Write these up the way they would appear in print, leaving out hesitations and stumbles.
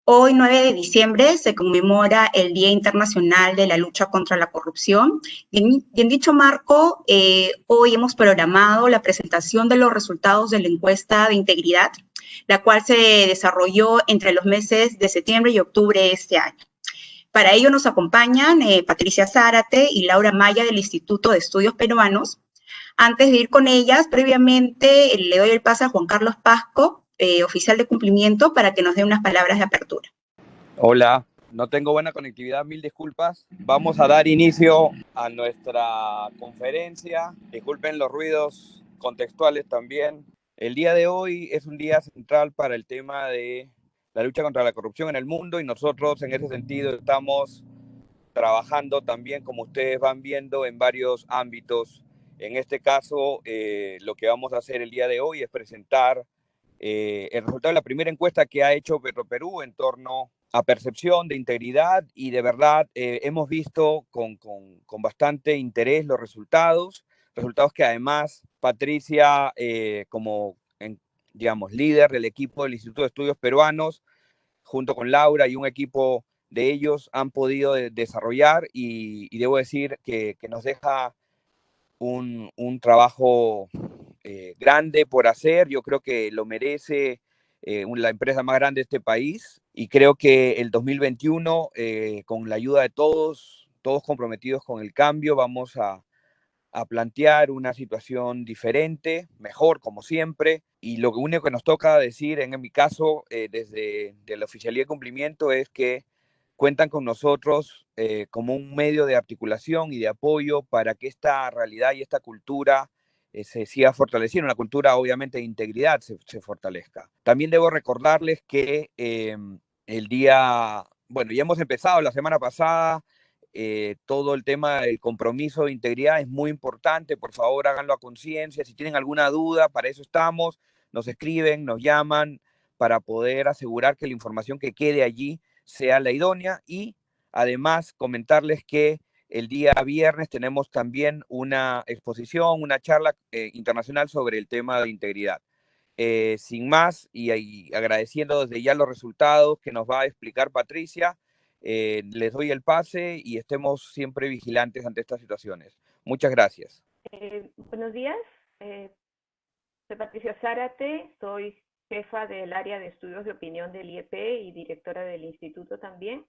Hoy, 9 de diciembre, se conmemora el Día Internacional de la Lucha contra la Corrupción. Y en dicho marco, hoy hemos programado la presentación de los resultados de la encuesta de integridad, la cual se desarrolló entre los meses de septiembre y octubre de este año. Para ello nos acompañan Patricia Zárate y Laura Maya del Instituto de Estudios Peruanos. Antes de ir con ellas, previamente le doy el pase a Juan Carlos Pasco, oficial de cumplimiento, para que nos dé unas palabras de apertura. Hola, no tengo buena conectividad, mil disculpas. Vamos a dar inicio a nuestra conferencia. Disculpen los ruidos contextuales también. El día de hoy es un día central para el tema de la lucha contra la corrupción en el mundo y nosotros en ese sentido estamos trabajando también, como ustedes van viendo, en varios ámbitos. En este caso, lo que vamos a hacer el día de hoy es presentar el resultado de la primera encuesta que ha hecho Petroperú en torno a percepción de integridad y de verdad hemos visto con bastante interés los resultados que además Patricia como digamos líder del equipo del Instituto de Estudios Peruanos junto con Laura y un equipo de ellos han podido desarrollar y debo decir que nos deja un trabajo grande por hacer. Yo creo que lo merece la empresa más grande de este país y creo que el 2021 con la ayuda de todos comprometidos con el cambio vamos a plantear una situación diferente, mejor como siempre, y lo único que nos toca decir en mi caso desde la Oficialía de Cumplimiento es que cuentan con nosotros como un medio de articulación y de apoyo para que esta realidad y esta cultura se siga fortaleciendo, una cultura obviamente de integridad se fortalezca. También debo recordarles que el día, bueno, ya hemos empezado la semana pasada, todo el tema del compromiso de integridad es muy importante, por favor háganlo a conciencia, si tienen alguna duda, para eso estamos, nos escriben, nos llaman, para poder asegurar que la información que quede allí sea la idónea y además comentarles que el día viernes tenemos también una exposición, una charla internacional sobre el tema de integridad. Sin más y agradeciendo desde ya los resultados que nos va a explicar Patricia, les doy el pase y estemos siempre vigilantes ante estas situaciones. Muchas gracias. Buenos días, soy Patricia Zárate, soy jefa del área de estudios de opinión del IEP y directora del instituto también.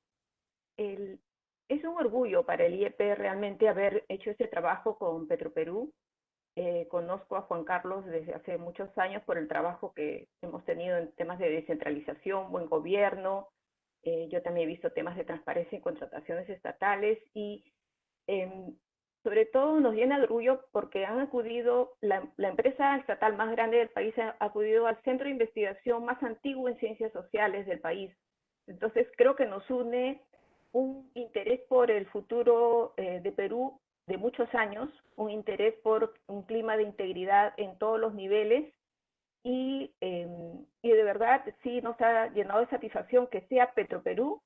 Es un orgullo para el IEP realmente haber hecho este trabajo con Petroperú. Conozco a Juan Carlos desde hace muchos años por el trabajo que hemos tenido en temas de descentralización, buen gobierno. Yo también he visto temas de transparencia en contrataciones estatales y sobre todo nos llena de orgullo porque han acudido, la empresa estatal más grande del país ha acudido al centro de investigación más antiguo en ciencias sociales del país. Entonces creo que nos une un interés por el futuro de Perú de muchos años, un interés por un clima de integridad en todos los niveles y de verdad sí nos ha llenado de satisfacción que sea Petroperú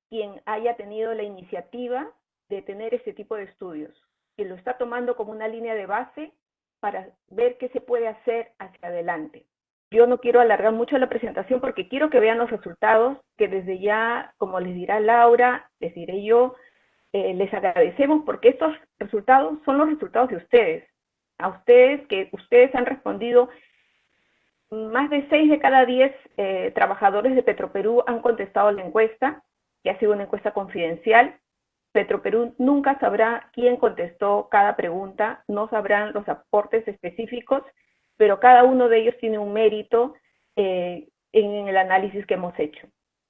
quien haya tenido la iniciativa de tener este tipo de estudios, que lo está tomando como una línea de base para ver qué se puede hacer hacia adelante. Yo no quiero alargar mucho la presentación porque quiero que vean los resultados, que desde ya, como les dirá Laura, les diré yo, les agradecemos porque estos resultados son los resultados de ustedes. A ustedes, que ustedes han respondido, más de 6 de cada 10 trabajadores de Petroperú han contestado la encuesta, que ha sido una encuesta confidencial. Petroperú nunca sabrá quién contestó cada pregunta, no sabrán los aportes específicos, pero cada uno de ellos tiene un mérito en el análisis que hemos hecho.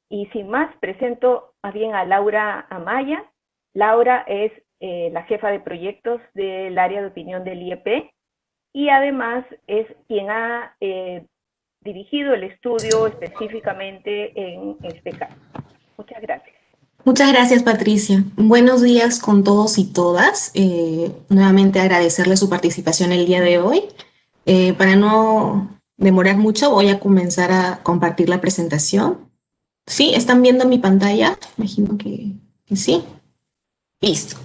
Y sin más, presento más bien a Laura Amaya. Laura es la jefa de proyectos del área de opinión del IEP y además es quien ha dirigido el estudio específicamente en este caso. Muchas gracias. Muchas gracias, Patricia. Buenos días con todos y todas. Nuevamente agradecerle su participación el día de hoy. Para no demorar mucho, voy a comenzar a compartir la presentación. ¿Sí? ¿Están viendo mi pantalla? Imagino que sí. Listo.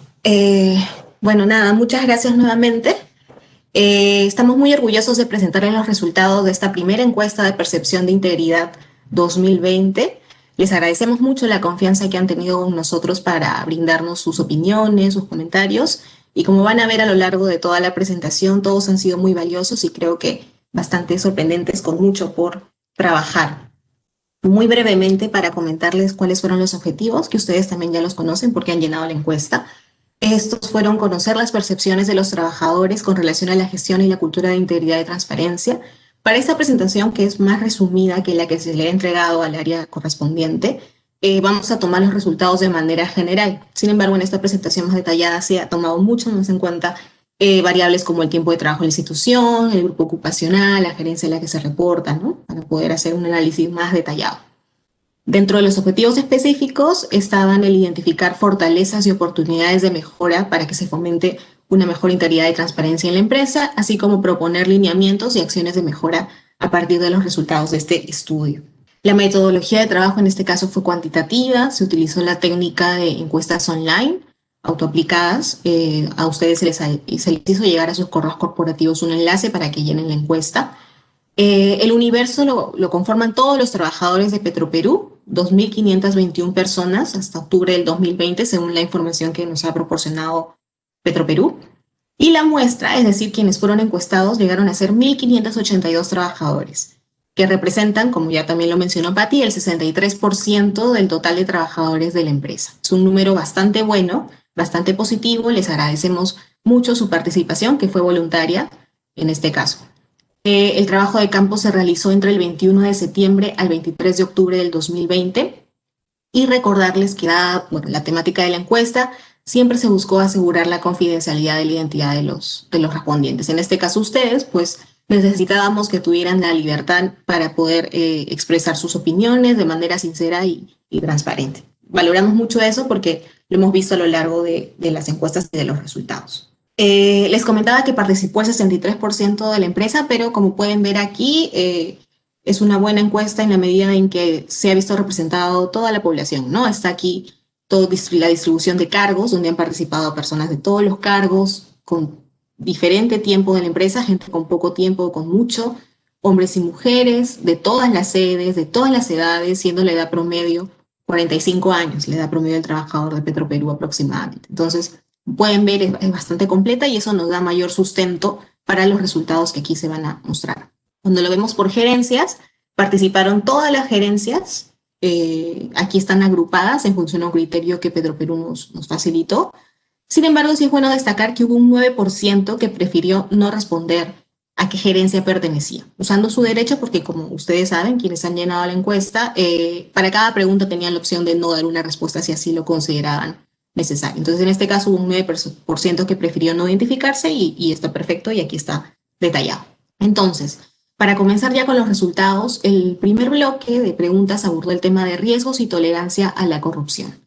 Bueno, nada, muchas gracias nuevamente. Estamos muy orgullosos de presentarles los resultados de esta primera encuesta de percepción de integridad 2020. Les agradecemos mucho la confianza que han tenido con nosotros para brindarnos sus opiniones, sus comentarios, y como van a ver a lo largo de toda la presentación, todos han sido muy valiosos y creo que bastante sorprendentes, con mucho por trabajar. Muy brevemente, para comentarles cuáles fueron los objetivos, que ustedes también ya los conocen porque han llenado la encuesta. Estos fueron conocer las percepciones de los trabajadores con relación a la gestión y la cultura de integridad y transparencia. Para esta presentación, que es más resumida que la que se le ha entregado al área correspondiente, vamos a tomar los resultados de manera general. Sin embargo, en esta presentación más detallada se ha tomado mucho más en cuenta variables como el tiempo de trabajo en la institución, el grupo ocupacional, la gerencia a la que se reporta, ¿no? Para poder hacer un análisis más detallado. Dentro de los objetivos específicos estaban el identificar fortalezas y oportunidades de mejora para que se fomente una mejor integridad y transparencia en la empresa, así como proponer lineamientos y acciones de mejora a partir de los resultados de este estudio. La metodología de trabajo en este caso fue cuantitativa, se utilizó la técnica de encuestas online autoaplicadas. A ustedes se les hizo llegar a sus correos corporativos un enlace para que llenen la encuesta. El universo lo conforman todos los trabajadores de Petroperú, 2.521 personas hasta octubre del 2020, según la información que nos ha proporcionado Petroperú. Y la muestra, es decir, quienes fueron encuestados, llegaron a ser 1.582 trabajadores, que representan, como ya también lo mencionó Patti, el 63% del total de trabajadores de la empresa. Es un número bastante bueno, bastante positivo. Les agradecemos mucho su participación, que fue voluntaria en este caso. El trabajo de campo se realizó entre el 21 de septiembre al 23 de octubre del 2020, y recordarles que la temática de la encuesta siempre se buscó asegurar la confidencialidad de la identidad de los respondientes. En este caso ustedes, pues necesitábamos que tuvieran la libertad para poder expresar sus opiniones de manera sincera y transparente. Valoramos mucho eso porque lo hemos visto a lo largo de las encuestas y de los resultados. Les comentaba que participó el 63% de la empresa, pero como pueden ver aquí, es una buena encuesta en la medida en que se ha visto representado toda la población, ¿no? Está aquí la distribución de cargos, donde han participado personas de todos los cargos, con diferente tiempo de la empresa, gente con poco tiempo, con mucho, hombres y mujeres, de todas las sedes, de todas las edades, siendo la edad promedio 45 años, la edad promedio del trabajador de Petroperú aproximadamente. Entonces, pueden ver, es bastante completa y eso nos da mayor sustento para los resultados que aquí se van a mostrar. Cuando lo vemos por gerencias, participaron todas las gerencias. Aquí están agrupadas en función a un criterio que Petroperú nos facilitó. Sin embargo, sí es bueno destacar que hubo un 9% que prefirió no responder a qué gerencia pertenecía, usando su derecho porque, como ustedes saben, quienes han llenado la encuesta, para cada pregunta tenían la opción de no dar una respuesta si así lo consideraban necesario. Entonces, en este caso hubo un 9% que prefirió no identificarse y está perfecto y aquí está detallado. Entonces, para comenzar ya con los resultados, el primer bloque de preguntas abordó el tema de riesgos y tolerancia a la corrupción.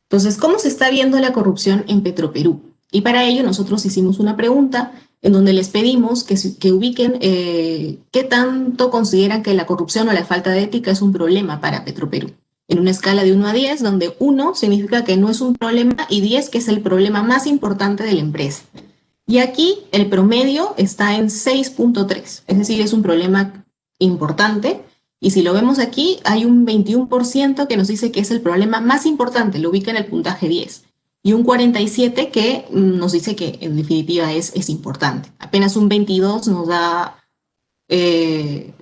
Entonces, ¿cómo se está viendo la corrupción en Petroperú? Y para ello nosotros hicimos una pregunta en donde les pedimos que ubiquen qué tanto consideran que la corrupción o la falta de ética es un problema para Petroperú. En una escala de 1 a 10, donde 1 significa que no es un problema y 10 que es el problema más importante de la empresa. Y aquí el promedio está en 6.3, es decir, es un problema importante. Y si lo vemos aquí, hay un 21% que nos dice que es el problema más importante, lo ubica en el puntaje 10. Y un 47% que nos dice que en definitiva es importante. Apenas un 22% nos da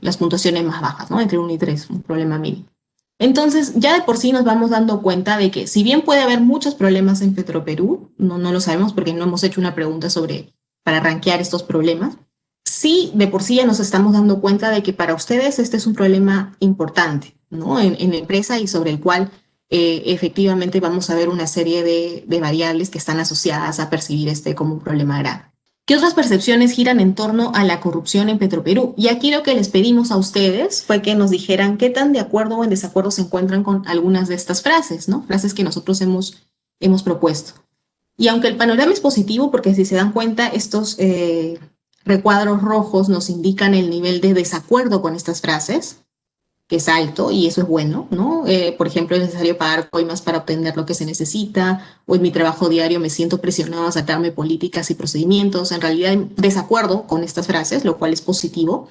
las puntuaciones más bajas, ¿no? Entre 1 y 3, un problema mínimo. Entonces, ya de por sí nos vamos dando cuenta de que si bien puede haber muchos problemas en Petroperú, no lo sabemos porque no hemos hecho una pregunta para rankear estos problemas, sí de por sí ya nos estamos dando cuenta de que para ustedes este es un problema importante, ¿no? En la empresa y sobre el cual efectivamente vamos a ver una serie de variables que están asociadas a percibir este como un problema grave. ¿Qué otras percepciones giran en torno a la corrupción en Petroperú? Y aquí lo que les pedimos a ustedes fue que nos dijeran qué tan de acuerdo o en desacuerdo se encuentran con algunas de estas frases, ¿no? Frases que nosotros hemos propuesto. Y aunque el panorama es positivo, porque si se dan cuenta, estos recuadros rojos nos indican el nivel de desacuerdo con estas frases, que es alto, y eso es bueno, ¿no? Por ejemplo, es necesario pagar coimas para obtener lo que se necesita, o en mi trabajo diario me siento presionado a saltarme políticas y procedimientos. En realidad hay desacuerdo con estas frases, lo cual es positivo.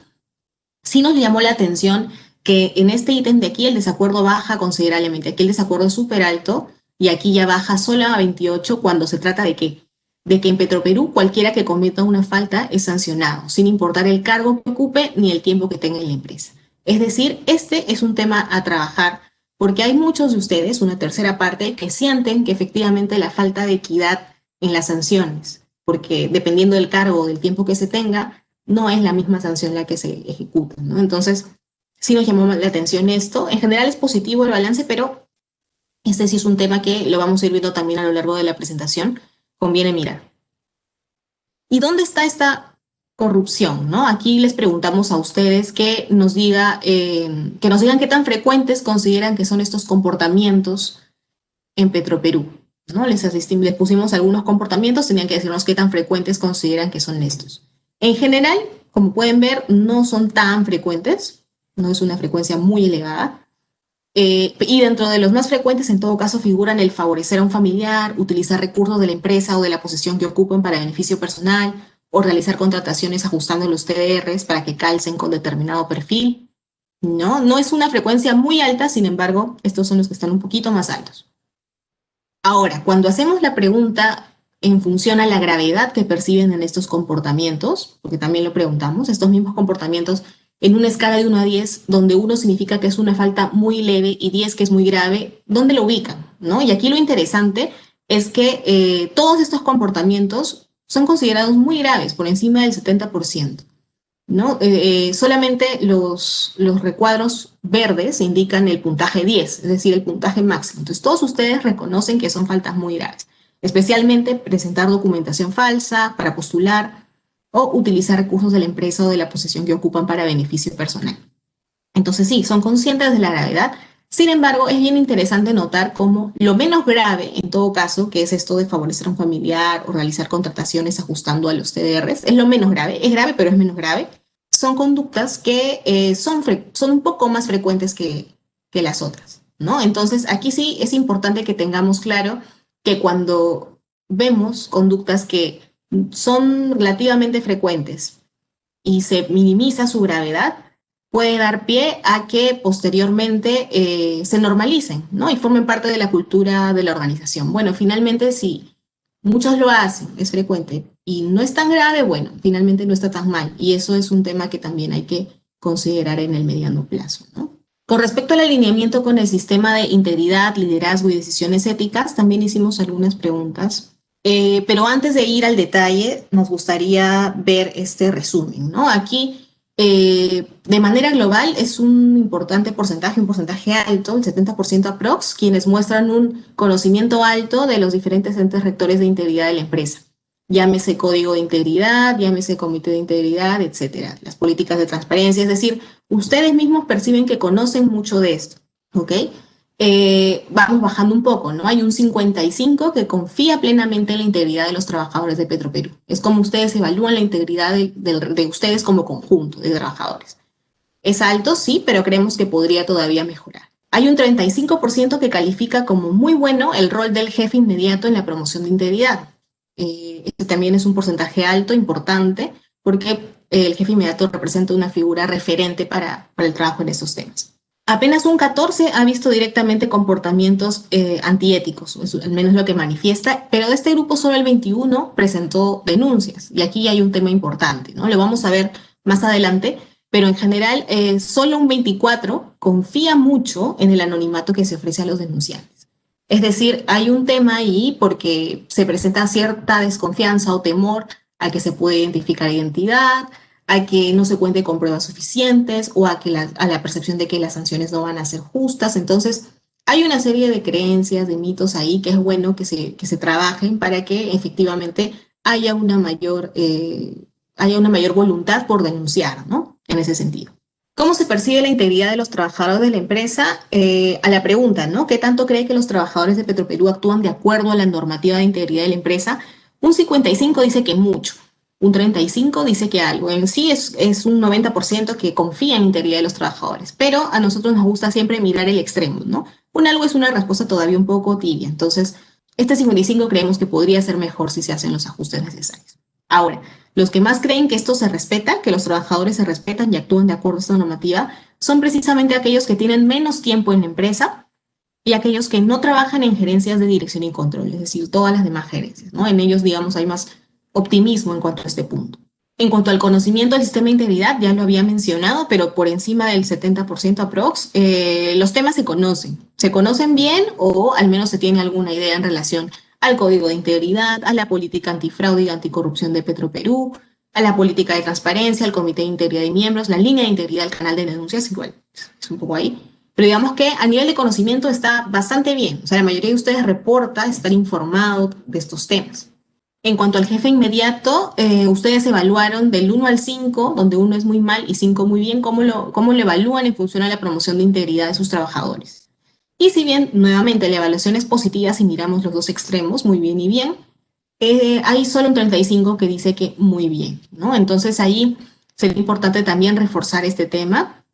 Sí nos llamó la atención que en este ítem de aquí el desacuerdo baja considerablemente. Aquí el desacuerdo es súper alto y aquí ya baja solo a 28 cuando se trata de qué. De que en Petroperú cualquiera que cometa una falta es sancionado, sin importar el cargo que ocupe ni el tiempo que tenga en la empresa. Es decir, este es un tema a trabajar porque hay muchos de ustedes, una tercera parte, que sienten que efectivamente la falta de equidad en las sanciones, porque dependiendo del cargo o del tiempo que se tenga, no es la misma sanción la que se ejecuta, ¿no? Entonces, sí nos llamó la atención esto. En general es positivo el balance, pero este sí es un tema que lo vamos a ir viendo también a lo largo de la presentación. Conviene mirar. ¿Y dónde está esta corrupción, ¿no? Aquí les preguntamos a ustedes que nos digan qué tan frecuentes consideran que son estos comportamientos en Petroperú, ¿no? Les pusimos algunos comportamientos, tenían que decirnos qué tan frecuentes consideran que son estos. En general, como pueden ver, no son tan frecuentes, no es una frecuencia muy elevada. Y dentro de los más frecuentes, en todo caso, figuran el favorecer a un familiar, utilizar recursos de la empresa o de la posición que ocupen para beneficio personal, o realizar contrataciones ajustando los TDRs para que calcen con determinado perfil. ¿No? No es una frecuencia muy alta, sin embargo, estos son los que están un poquito más altos. Ahora, cuando hacemos la pregunta en función a la gravedad que perciben en estos comportamientos, porque también lo preguntamos, estos mismos comportamientos en una escala de 1 a 10, donde 1 significa que es una falta muy leve y 10 que es muy grave, ¿dónde lo ubican? ¿No? Y aquí lo interesante es que todos estos comportamientos son considerados muy graves, por encima del 70%. ¿No? Solamente los recuadros verdes indican el puntaje 10, es decir, el puntaje máximo. Entonces, todos ustedes reconocen que son faltas muy graves, especialmente presentar documentación falsa para postular, o utilizar recursos de la empresa o de la posesión que ocupan para beneficio personal. Entonces sí, son conscientes de la gravedad. Sin embargo, es bien interesante notar cómo lo menos grave, en todo caso, que es esto de favorecer a un familiar o realizar contrataciones ajustando a los TDRs, es lo menos grave. Es grave, pero es menos grave. Son conductas que son un poco más frecuentes que las otras, ¿no? Entonces, aquí sí es importante que tengamos claro que cuando vemos conductas que son relativamente frecuentes y se minimiza su gravedad, puede dar pie a que posteriormente se normalicen, ¿no? Y formen parte de la cultura de la organización. Bueno, finalmente, si muchos lo hacen, es frecuente, y no es tan grave, bueno, finalmente no está tan mal. Y eso es un tema que también hay que considerar en el mediano plazo, ¿no? Con respecto al alineamiento con el sistema de integridad, liderazgo y decisiones éticas, también hicimos algunas preguntas. Pero antes de ir al detalle, nos gustaría ver este resumen, ¿no? Aquí, de manera global, es un importante porcentaje, un porcentaje alto, el 70% aprox, quienes muestran un conocimiento alto de los diferentes entes rectores de integridad de la empresa. Llámese código de integridad, llámese comité de integridad, etcétera. Las políticas de transparencia, es decir, ustedes mismos perciben que conocen mucho de esto, ¿ok? Vamos bajando un poco, ¿no? Hay un 55 que confía plenamente en la integridad de los trabajadores de Petroperú. Es como ustedes evalúan la integridad de ustedes como conjunto de trabajadores. Es alto, sí, pero creemos que podría todavía mejorar. Hay un 35% que califica como muy bueno el rol del jefe inmediato en la promoción de integridad. Este también es un porcentaje alto, importante, porque el jefe inmediato representa una figura referente para el trabajo en estos temas. Apenas un 14 ha visto directamente comportamientos antiéticos, al menos lo que manifiesta, pero de este grupo solo el 21 presentó denuncias, y aquí hay un tema importante, ¿no? Lo vamos a ver más adelante, pero en general solo un 24 confía mucho en el anonimato que se ofrece a los denunciantes. Es decir, hay un tema ahí porque se presenta cierta desconfianza o temor a que se pueda identificar identidad, a que no se cuente con pruebas suficientes o a la percepción de que las sanciones no van a ser justas. Entonces, hay una serie de creencias, de mitos ahí que es bueno que se trabajen para que efectivamente haya una mayor voluntad por denunciar, ¿no? En ese sentido. ¿Cómo se percibe la integridad de los trabajadores de la empresa? A la pregunta, ¿no? ¿Qué tanto cree que los trabajadores de Petroperú actúan de acuerdo a la normativa de integridad de la empresa? Un 55 dice que mucho. Un 35 dice que algo. En sí es un 90% que confía en la integridad de los trabajadores, pero a nosotros nos gusta siempre mirar el extremo, ¿no? Un algo es una respuesta todavía un poco tibia. Entonces, este 55 creemos que podría ser mejor si se hacen los ajustes necesarios. Ahora, los que más creen que esto se respeta, que los trabajadores se respetan y actúan de acuerdo a esta normativa, son precisamente aquellos que tienen menos tiempo en la empresa y aquellos que no trabajan en gerencias de dirección y control, es decir, todas las demás gerencias, ¿no? En ellos, digamos, hay más optimismo en cuanto a este punto. En cuanto al conocimiento del sistema de integridad, ya lo había mencionado, pero por encima del 70% aprox, los temas se conocen bien o al menos se tiene alguna idea en relación al Código de Integridad, a la política antifraude y anticorrupción de Petroperú, a la política de transparencia, al Comité de Integridad de Miembros, la línea de integridad del canal de denuncias, igual, es un poco ahí. Pero digamos que a nivel de conocimiento está bastante bien. O sea, la mayoría de ustedes reporta estar informado de estos temas. En cuanto al jefe inmediato, ustedes evaluaron del 1 al 5, donde 1 es muy mal y 5 muy bien, cómo lo evalúan en función a la promoción de integridad de sus trabajadores. Y si bien, nuevamente, la evaluación es positiva si miramos los dos extremos, muy bien y bien, hay solo un 35 que dice que muy bien, ¿no? Entonces ahí sería importante también reforzar este tema,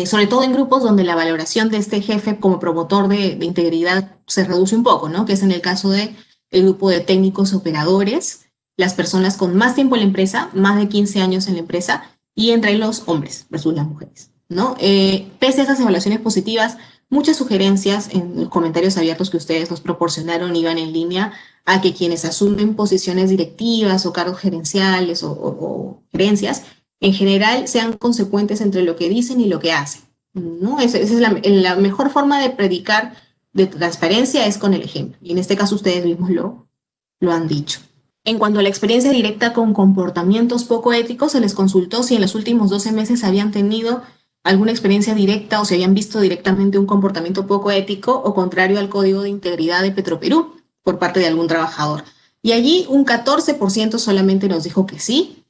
sobre todo en grupos donde la valoración de este jefe como promotor de integridad se reduce un poco, ¿no? Que es en el caso de el grupo de técnicos operadores, las personas con más tiempo en la empresa, más de 15 años en la empresa, y entre los hombres versus las mujeres, ¿no? Pese a esas evaluaciones positivas, muchas sugerencias en los comentarios abiertos que ustedes nos proporcionaron iban en línea a que quienes asumen posiciones directivas o cargos gerenciales o gerencias, en general sean consecuentes entre lo que dicen y lo que hacen, ¿no? Esa es la mejor forma de predicar de transparencia es con el ejemplo. Y en este caso ustedes mismos lo han dicho. En cuanto a la experiencia directa con comportamientos poco éticos, se les consultó si en los últimos 12 meses habían tenido alguna experiencia directa o si habían visto directamente un comportamiento poco ético o contrario al Código de Integridad de Petroperú por parte de algún trabajador. Y allí un 14% solamente nos dijo que sí,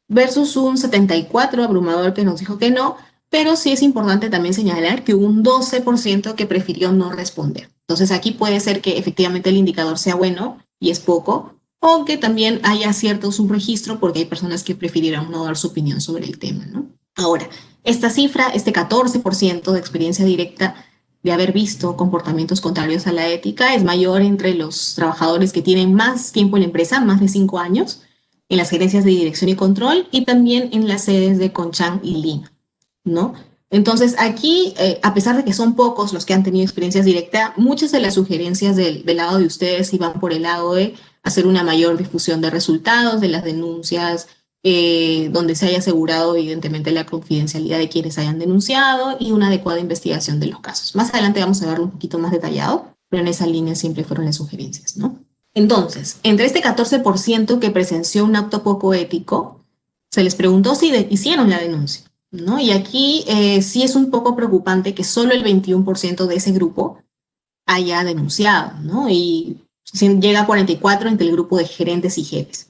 versus un 74% abrumador que nos dijo que no, pero sí es importante también señalar que hubo un 12% que prefirió no responder. Entonces aquí puede ser que efectivamente el indicador sea bueno y es poco, o que también haya cierto subregistro porque hay personas que prefirieron no dar su opinión sobre el tema, ¿no? Ahora, esta cifra, este 14% de experiencia directa de haber visto comportamientos contrarios a la ética es mayor entre los trabajadores que tienen más tiempo en la empresa, más de 5 años, en las gerencias de dirección y control y también en las sedes de Conchán y Lima, ¿no? Entonces aquí, a pesar de que son pocos los que han tenido experiencias directas, muchas de las sugerencias del lado de ustedes iban por el lado de hacer una mayor difusión de resultados, de las denuncias, donde se haya asegurado evidentemente la confidencialidad de quienes hayan denunciado y una adecuada investigación de los casos. Más adelante vamos a verlo un poquito más detallado, pero en esa línea siempre fueron las sugerencias, ¿no? Entonces, entre este 14% que presenció un acto poco ético, se les preguntó si hicieron la denuncia, ¿no? Y aquí sí es un poco preocupante que solo el 21% de ese grupo haya denunciado, ¿no? Y llega a 44% entre el grupo de gerentes y jefes.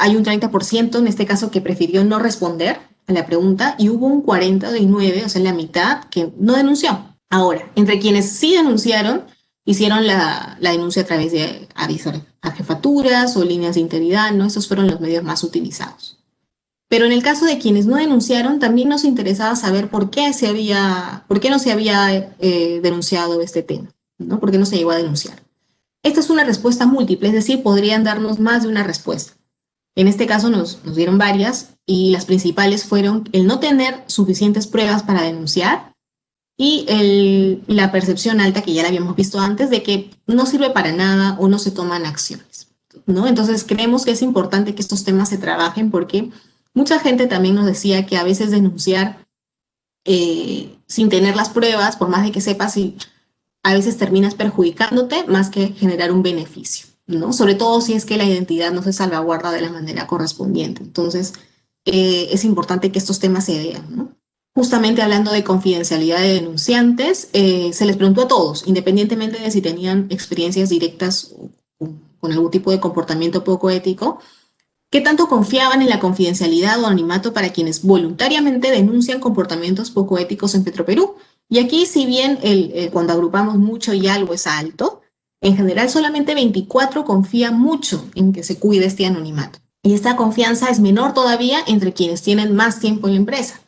Hay un 30% en este caso que prefirió no responder a la pregunta y hubo un 49%, o sea, la mitad, que no denunció. Ahora, entre quienes sí denunciaron, hicieron la denuncia a través de avisos a jefaturas o líneas de integridad, ¿no? Esos fueron los medios más utilizados. Pero en el caso de quienes no denunciaron, también nos interesaba saber por qué no se había denunciado este tema, ¿no? ¿Por qué no se llegó a denunciar? Esta es una respuesta múltiple, es decir, podrían darnos más de una respuesta. En este caso nos dieron varias y las principales fueron el no tener suficientes pruebas para denunciar y la percepción alta, que ya la habíamos visto antes, de que no sirve para nada o no se toman acciones, ¿no? Entonces creemos que es importante que estos temas se trabajen porque mucha gente también nos decía que a veces denunciar sin tener las pruebas, por más de que sepas, a veces terminas perjudicándote más que generar un beneficio, ¿no? Sobre todo si es que la identidad no se salvaguarda de la manera correspondiente. Entonces, es importante que estos temas se vean, ¿no? Justamente hablando de confidencialidad de denunciantes, se les preguntó a todos, independientemente de si tenían experiencias directas con algún tipo de comportamiento poco ético, ¿qué tanto confiaban en la confidencialidad o anonimato para quienes voluntariamente denuncian comportamientos poco éticos en Petroperú? Y aquí, si bien cuando agrupamos mucho y algo es alto, en general solamente 24 confían mucho en que se cuide este anonimato. Y esta confianza es menor todavía entre quienes tienen más tiempo en la empresa.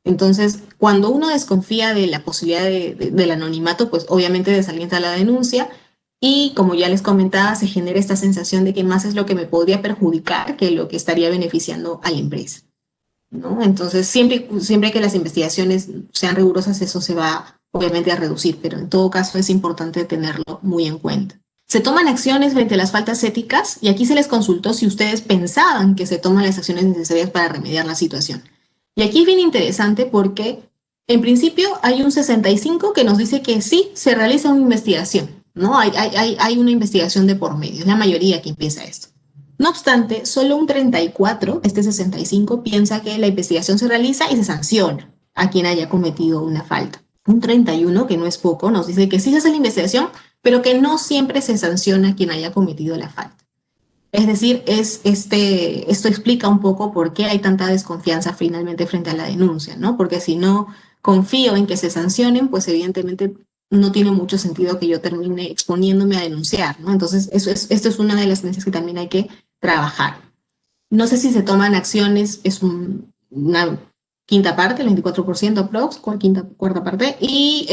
Entonces, cuando uno desconfía de la posibilidad del anonimato, pues obviamente desalienta la denuncia y, como ya les comentaba, se genera esta sensación de que más es lo que me podría perjudicar que lo que estaría beneficiando a la empresa. ¿no? Entonces, siempre que las investigaciones sean rigurosas, eso se va obviamente a reducir, pero en todo caso es importante tenerlo muy en cuenta. Se toman acciones frente a las faltas éticas y aquí se les consultó si ustedes pensaban que se toman las acciones necesarias para remediar la situación. Y aquí es bien interesante porque en principio hay un 65 que nos dice que sí, se realiza una investigación, ¿no? Hay una investigación de por medio, es la mayoría quien piensa esto. No obstante, solo un 34, este 65, piensa que la investigación se realiza y se sanciona a quien haya cometido una falta. Un 31, que no es poco, nos dice que sí se hace la investigación, pero que no siempre se sanciona a quien haya cometido la falta. Es decir, esto explica un poco por qué hay tanta desconfianza finalmente frente a la denuncia, ¿no? Porque si no confío en que se sancionen, pues evidentemente no tiene mucho sentido que yo termine exponiéndome a denunciar, ¿no? Entonces, esto es una de las tendencias que también hay que trabajar. No sé si se toman acciones, es una quinta parte, el 24% aprox, cuarta parte, y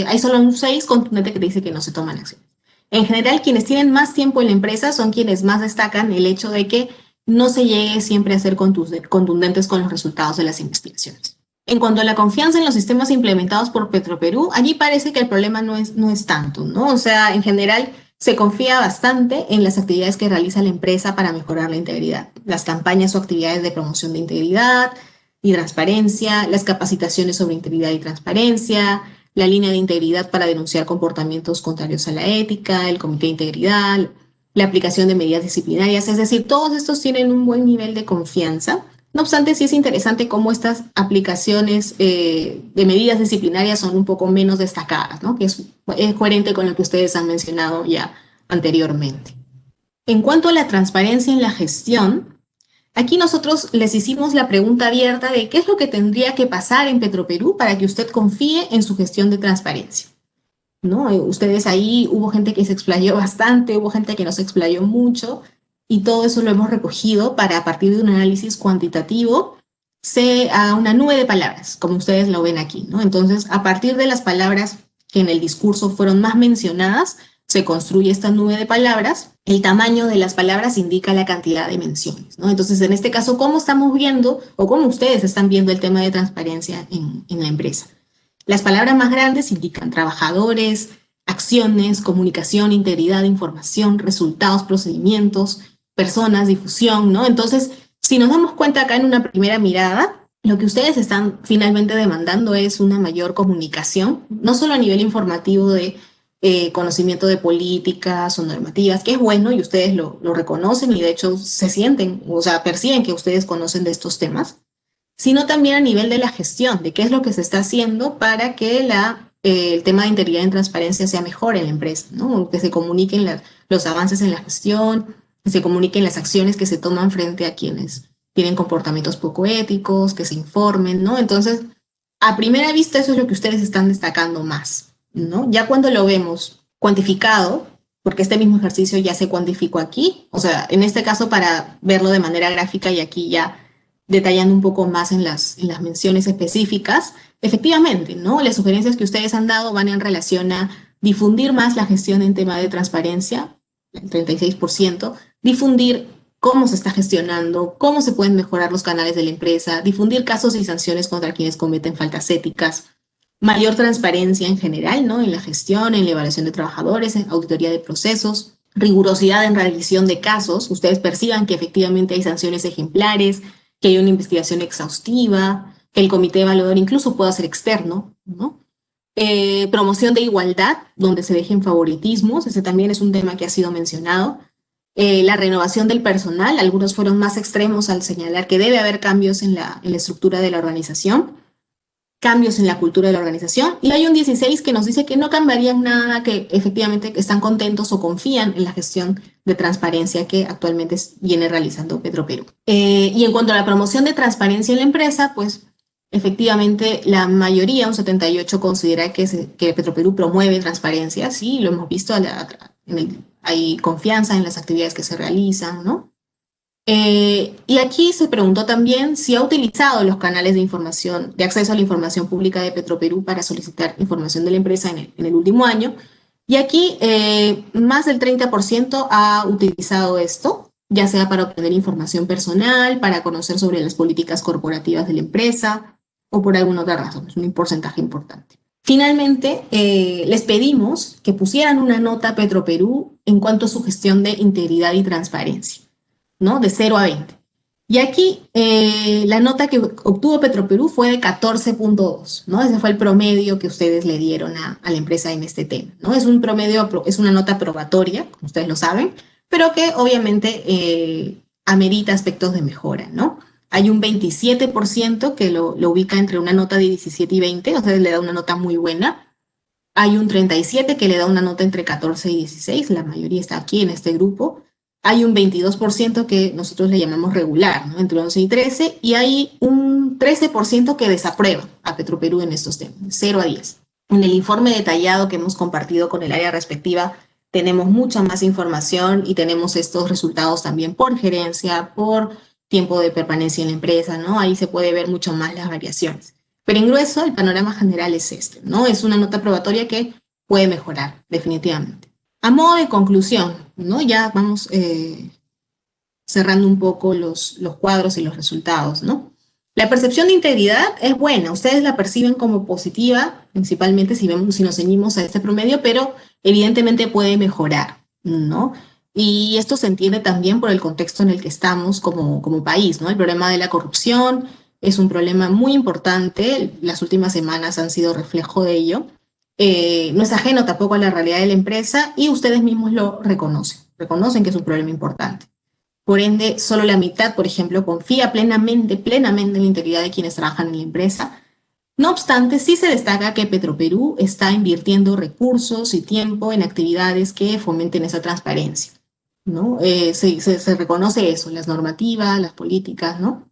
hay solo un 6 contundente que dice que no se toman acciones. En general, quienes tienen más tiempo en la empresa son quienes más destacan el hecho de que no se llegue siempre a ser contundentes con los resultados de las investigaciones. En cuanto a la confianza en los sistemas implementados por Petroperú, allí parece que el problema no es tanto, ¿no? O sea, en general se confía bastante en las actividades que realiza la empresa para mejorar la integridad. Las campañas o actividades de promoción de integridad y transparencia, las capacitaciones sobre integridad y transparencia, la línea de integridad para denunciar comportamientos contrarios a la ética, el comité de integridad, la aplicación de medidas disciplinarias, es decir, todos estos tienen un buen nivel de confianza. No obstante, sí es interesante cómo estas aplicaciones de medidas disciplinarias son un poco menos destacadas, ¿no? Que es coherente con lo que ustedes han mencionado ya anteriormente. En cuanto a la transparencia en la gestión, aquí nosotros les hicimos la pregunta abierta de qué es lo que tendría que pasar en Petroperú para que usted confíe en su gestión de transparencia, ¿no? Ustedes ahí, hubo gente que se explayó bastante, hubo gente que no se explayó mucho, y todo eso lo hemos recogido para, a partir de un análisis cuantitativo, se haga una nube de palabras, como ustedes lo ven aquí, ¿no? Entonces, a partir de las palabras que en el discurso fueron más mencionadas, se construye esta nube de palabras. El tamaño de las palabras indica la cantidad de menciones, ¿no? Entonces, en este caso, ¿cómo estamos viendo o cómo ustedes están viendo el tema de transparencia en la empresa? Las palabras más grandes indican trabajadores, acciones, comunicación, integridad, información, resultados, procedimientos, personas, difusión, ¿no? Entonces, si nos damos cuenta acá en una primera mirada, lo que ustedes están finalmente demandando es una mayor comunicación, no solo a nivel informativo de conocimiento de políticas o normativas, que es bueno y ustedes lo reconocen y de hecho se sienten, o sea, perciben que ustedes conocen de estos temas, sino también a nivel de la gestión, de qué es lo que se está haciendo para que el tema de integridad y transparencia sea mejor en la empresa, ¿no? Que se comuniquen los avances en la gestión, que se comuniquen las acciones que se toman frente a quienes tienen comportamientos poco éticos, que se informen, ¿no? Entonces, a primera vista eso es lo que ustedes están destacando más, ¿no? Ya cuando lo vemos cuantificado, porque este mismo ejercicio ya se cuantificó aquí, o sea, en este caso para verlo de manera gráfica y aquí ya detallando un poco más en las menciones específicas, efectivamente, ¿no? Las sugerencias que ustedes han dado van en relación a difundir más la gestión en tema de transparencia, el 36%, difundir cómo se está gestionando, cómo se pueden mejorar los canales de la empresa, difundir casos y sanciones contra quienes cometen faltas éticas, mayor transparencia en general, ¿no? En la gestión, en la evaluación de trabajadores, en auditoría de procesos, rigurosidad en revisión de casos, ustedes perciban que efectivamente hay sanciones ejemplares, que hay una investigación exhaustiva, que el comité evaluador incluso pueda ser externo, ¿no? Promoción de igualdad, donde se dejen favoritismos, ese también es un tema que ha sido mencionado. La renovación del personal, algunos fueron más extremos al señalar que debe haber cambios en la estructura de la organización, cambios en la cultura de la organización, y hay un 16 que nos dice que no cambiarían nada, que efectivamente están contentos o confían en la gestión de transparencia que actualmente viene realizando Petroperú. Y en cuanto a la promoción de transparencia en la empresa, pues efectivamente la mayoría, un 78, considera que Petroperú promueve transparencia, sí, lo hemos visto, hay confianza en las actividades que se realizan, ¿no? Y aquí se preguntó también si ha utilizado los canales de información, de acceso a la información pública de Petroperú para solicitar información de la empresa en el último año. Y aquí más del 30% ha utilizado esto, ya sea para obtener información personal, para conocer sobre las políticas corporativas de la empresa o por alguna otra razón. Es un porcentaje importante. Finalmente, les pedimos que pusieran una nota a Petroperú en cuanto a su gestión de integridad y transparencia, ¿no? De 0 a 20. Y aquí la nota que obtuvo Petroperú fue de 14.2, ¿no? Ese fue el promedio que ustedes le dieron a la empresa en este tema, ¿no? Es un promedio, es una nota probatoria, como ustedes lo saben, pero que obviamente amerita aspectos de mejora, ¿no? Hay un 27% que lo ubica entre una nota de 17 y 20, o sea, le da una nota muy buena. Hay un 37% que le da una nota entre 14 y 16, la mayoría está aquí en este grupo. Hay un 22% que nosotros le llamamos regular, ¿no? Entre 11 y 13, y hay un 13% que desaprueba a Petroperú en estos temas, 0 a 10. En el informe detallado que hemos compartido con el área respectiva, tenemos mucha más información y tenemos estos resultados también por gerencia, por tiempo de permanencia en la empresa, ¿no? Ahí se puede ver mucho más las variaciones. Pero en grueso, el panorama general es este, ¿no? Es una nota probatoria que puede mejorar, definitivamente. A modo de conclusión, ¿no? Ya vamos cerrando un poco los cuadros y los resultados, ¿no? La percepción de integridad es buena, ustedes la perciben como positiva, principalmente si nos ceñimos a este promedio, pero evidentemente puede mejorar, ¿no? Y esto se entiende también por el contexto en el que estamos como país, ¿no? El problema de la corrupción es un problema muy importante, las últimas semanas han sido reflejo de ello. No es ajeno tampoco a la realidad de la empresa y ustedes mismos lo reconocen que es un problema importante. Por ende, solo la mitad, por ejemplo, confía plenamente en la integridad de quienes trabajan en la empresa. No obstante, sí se destaca que Petroperú está invirtiendo recursos y tiempo en actividades que fomenten esa transparencia, ¿no? Se reconoce eso, las normativas, las políticas, ¿no?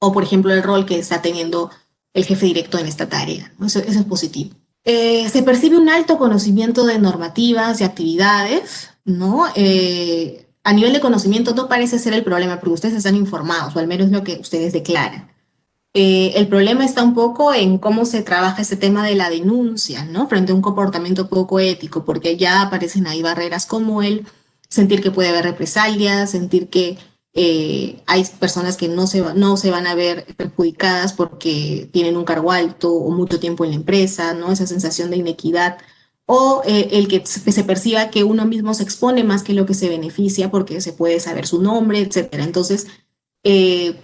O, por ejemplo, el rol que está teniendo el jefe directo en esta tarea, ¿no? Eso es positivo. Se percibe un alto conocimiento de normativas y actividades, ¿no? A nivel de conocimiento no parece ser el problema, porque ustedes están informados, o al menos lo que ustedes declaran. El problema está un poco en cómo se trabaja ese tema de la denuncia, ¿no? Frente a un comportamiento poco ético, porque ya aparecen ahí barreras como el sentir que puede haber represalias, sentir que hay personas que no se van a ver perjudicadas porque tienen un cargo alto o mucho tiempo en la empresa, ¿no? Esa sensación de inequidad. O el que se perciba que uno mismo se expone más que lo que se beneficia porque se puede saber su nombre, etcétera. Entonces,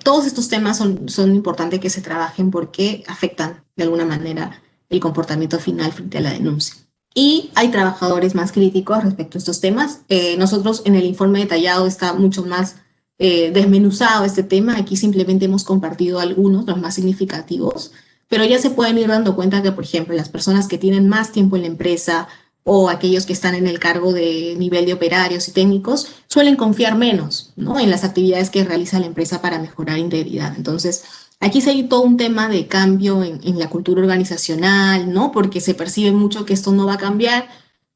todos estos temas son importantes que se trabajen porque afectan de alguna manera el comportamiento final frente a la denuncia. Y hay trabajadores más críticos respecto a estos temas. Nosotros en el informe detallado está mucho más desmenuzado este tema. Aquí simplemente hemos compartido algunos, los más significativos, pero ya se pueden ir dando cuenta que, por ejemplo, las personas que tienen más tiempo en la empresa o aquellos que están en el cargo de nivel de operarios y técnicos suelen confiar menos, ¿no? En las actividades que realiza la empresa para mejorar integridad. Entonces, aquí sí hay todo un tema de cambio en la cultura organizacional, ¿no? Porque se percibe mucho que esto no va a cambiar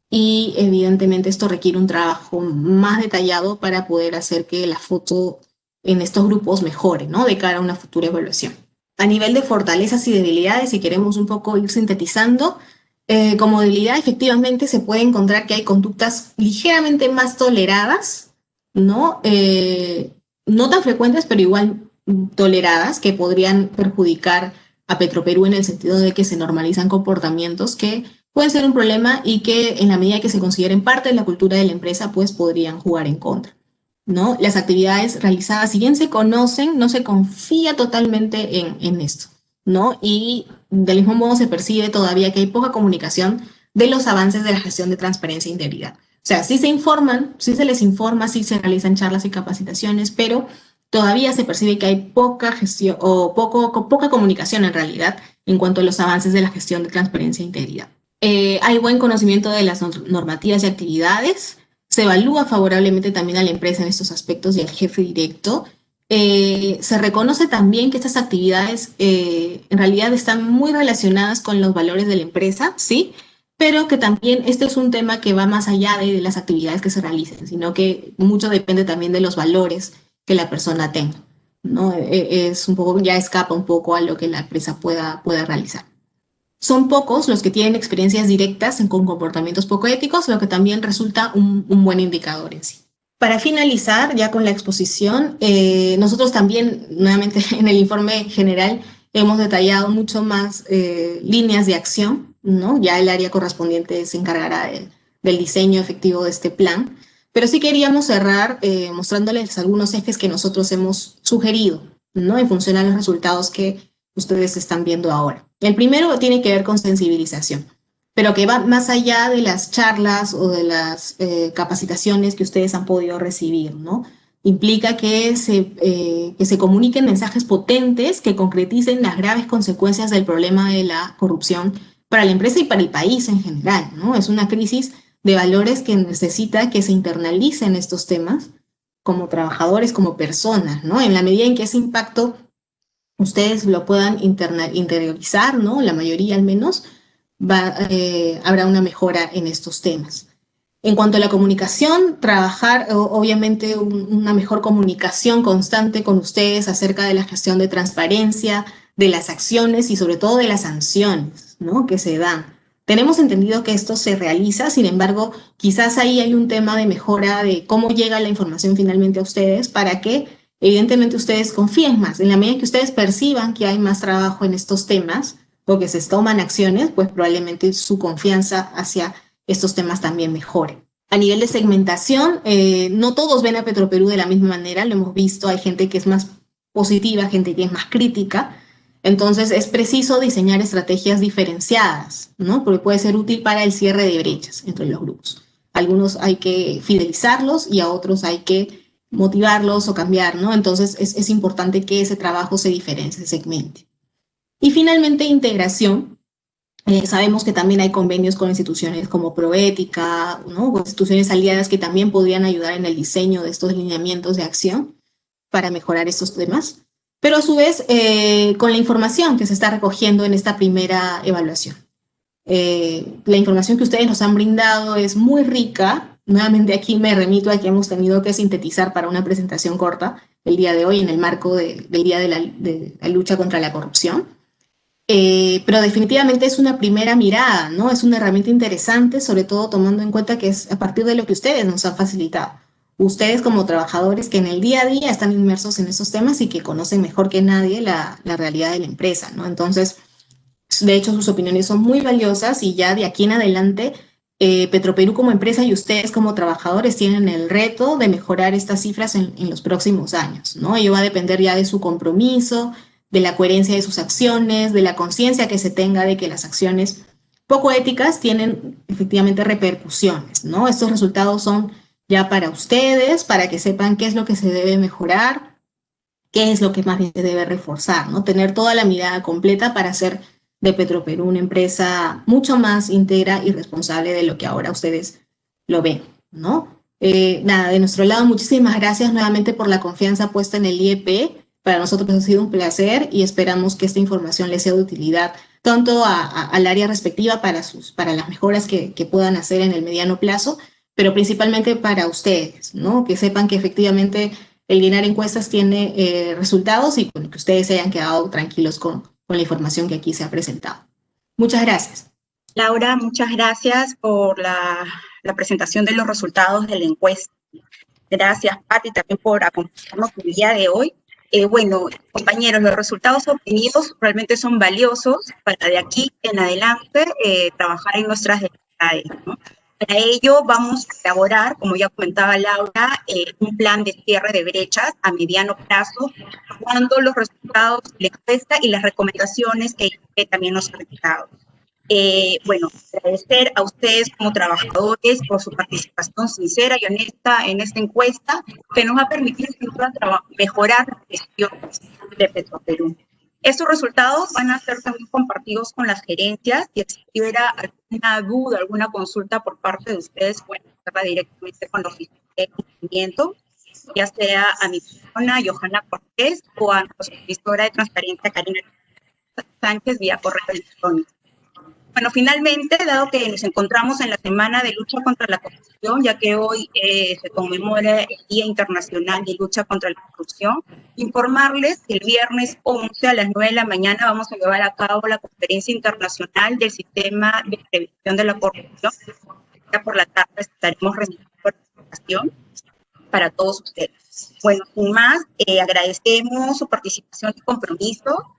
y evidentemente esto requiere un trabajo más detallado para poder hacer que la foto en estos grupos mejore, ¿no? De cara a una futura evaluación. A nivel de fortalezas y debilidades, si queremos un poco ir sintetizando, como debilidad efectivamente se puede encontrar que hay conductas ligeramente más toleradas, ¿no? No tan frecuentes, pero igual toleradas, que podrían perjudicar a Petroperú en el sentido de que se normalizan comportamientos que pueden ser un problema y que en la medida que se consideren parte de la cultura de la empresa, pues podrían jugar en contra, ¿no? Las actividades realizadas, si bien se conocen, no se confía totalmente en esto, ¿no? Y del mismo modo se percibe todavía que hay poca comunicación de los avances de la gestión de transparencia e integridad. O sea, sí se informan, sí se les informa, sí se realizan charlas y capacitaciones, pero todavía se percibe que hay poca gestión o poca comunicación en realidad en cuanto a los avances de la gestión de transparencia e integridad. Hay buen conocimiento de las normativas y actividades, se evalúa favorablemente también a la empresa en estos aspectos y al jefe directo. Se reconoce también que estas actividades en realidad están muy relacionadas con los valores de la empresa, ¿sí? Pero que también este es un tema que va más allá de las actividades que se realicen, sino que mucho depende también de los valores que la persona tenga, ¿no? Es un poco, ya escapa un poco a lo que la empresa pueda realizar. Son pocos los que tienen experiencias directas con comportamientos poco éticos, lo que también resulta un buen indicador en sí. Para finalizar, ya con la exposición, nosotros también, nuevamente en el informe general, hemos detallado mucho más líneas de acción, ¿no? Ya el área correspondiente se encargará del diseño efectivo de este plan, pero sí queríamos cerrar mostrándoles algunos ejes que nosotros hemos sugerido, ¿no? En función a los resultados que ustedes están viendo ahora. El primero tiene que ver con sensibilización, pero que va más allá de las charlas o de las capacitaciones que ustedes han podido recibir, ¿no? Implica que se comuniquen mensajes potentes que concreticen las graves consecuencias del problema de la corrupción para la empresa y para el país en general, ¿no? Es una crisis de valores que necesita que se internalicen estos temas como trabajadores, como personas, ¿no? En la medida en que ese impacto ustedes lo puedan interiorizar, ¿no? La mayoría al menos, habrá una mejora en estos temas. En cuanto a la comunicación, trabajar obviamente una mejor comunicación constante con ustedes acerca de la gestión de transparencia, de las acciones y sobre todo de las sanciones, ¿no? Que se dan. Tenemos entendido que esto se realiza, sin embargo, quizás ahí hay un tema de mejora de cómo llega la información finalmente a ustedes para que evidentemente ustedes confíen más. En la medida que ustedes perciban que hay más trabajo en estos temas o que se toman acciones, pues probablemente su confianza hacia estos temas también mejore. A nivel de segmentación, no todos ven a Petroperú de la misma manera, lo hemos visto, hay gente que es más positiva, gente que es más crítica, entonces es preciso diseñar estrategias diferenciadas, ¿no? Porque puede ser útil para el cierre de brechas entre los grupos. Algunos hay que fidelizarlos y a otros hay que motivarlos o cambiar, ¿no? Entonces es importante que ese trabajo se diferencie, se segmente. Y finalmente, integración. Sabemos que también hay convenios con instituciones como Proética, ¿no? Instituciones aliadas que también podrían ayudar en el diseño de estos lineamientos de acción para mejorar estos temas, pero a su vez con la información que se está recogiendo en esta primera evaluación. La información que ustedes nos han brindado es muy rica. Nuevamente aquí me remito a que hemos tenido que sintetizar para una presentación corta el día de hoy en el marco del Día de la Lucha contra la Corrupción. Pero definitivamente es una primera mirada, ¿no? Es una herramienta interesante, sobre todo tomando en cuenta que es a partir de lo que ustedes nos han facilitado. Ustedes como trabajadores que en el día a día están inmersos en esos temas y que conocen mejor que nadie la realidad de la empresa, ¿no? Entonces, de hecho, sus opiniones son muy valiosas y ya de aquí en adelante, Petroperú como empresa y ustedes como trabajadores tienen el reto de mejorar estas cifras en los próximos años, ¿no? Ello va a depender ya de su compromiso, de la coherencia de sus acciones, de la conciencia que se tenga de que las acciones poco éticas tienen efectivamente repercusiones, ¿no? Estos resultados son ya para ustedes, para que sepan qué es lo que se debe mejorar, qué es lo que más bien se debe reforzar, ¿no? Tener toda la mirada completa para hacer de Petroperú una empresa mucho más íntegra y responsable de lo que ahora ustedes lo ven, ¿no? Nada, de nuestro lado, muchísimas gracias nuevamente por la confianza puesta en el IEP. Para nosotros ha sido un placer y esperamos que esta información les sea de utilidad tanto al área respectiva para las mejoras que puedan hacer en el mediano plazo, pero principalmente para ustedes, ¿no? Que sepan que efectivamente el llenar encuestas tiene resultados y bueno, que ustedes se hayan quedado tranquilos con la información que aquí se ha presentado. Muchas gracias. Laura, muchas gracias por la presentación de los resultados de la encuesta. Gracias, Pati, también por acompañarnos el día de hoy. Bueno, compañeros, los resultados obtenidos realmente son valiosos para de aquí en adelante trabajar en nuestras debilidades, ¿no? Para ello vamos a elaborar, como ya comentaba Laura, un plan de cierre de brechas a mediano plazo, tomando los resultados de la encuesta y las recomendaciones que también nos han dado. Bueno, agradecer a ustedes como trabajadores por su participación sincera y honesta en esta encuesta que nos va a permitir mejorar la gestión de Petroperú. Estos resultados van a ser también compartidos con las gerencias y si hubiera alguna duda, alguna consulta por parte de ustedes, pueden hacerla directamente con la oficina de cumplimiento, ya sea a mi persona, Johanna Cortés, o a nuestra supervisora de transparencia, Karina Sánchez, vía correo electrónico. Bueno, finalmente, dado que nos encontramos en la Semana de Lucha contra la Corrupción, ya que hoy se conmemora el Día Internacional de Lucha contra la Corrupción, informarles que el viernes 11 a las 9 de la mañana vamos a llevar a cabo la Conferencia Internacional del Sistema de Prevención de la Corrupción. Ya por la tarde estaremos recibiendo la presentación. para todos ustedes. Bueno, sin más, agradecemos su participación y compromiso.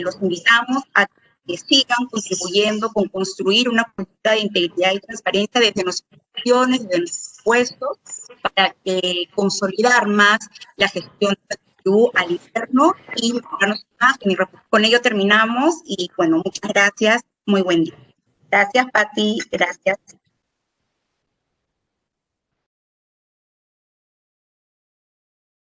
Los invitamos a que sigan contribuyendo con construir una cultura de integridad y transparencia desde nuestras instituciones, desde nuestros puestos, para consolidar más la gestión de salud al interno y mejorar nuestra imagen. Con ello terminamos y, bueno, muchas gracias. Muy buen día. Gracias, Pati. Gracias.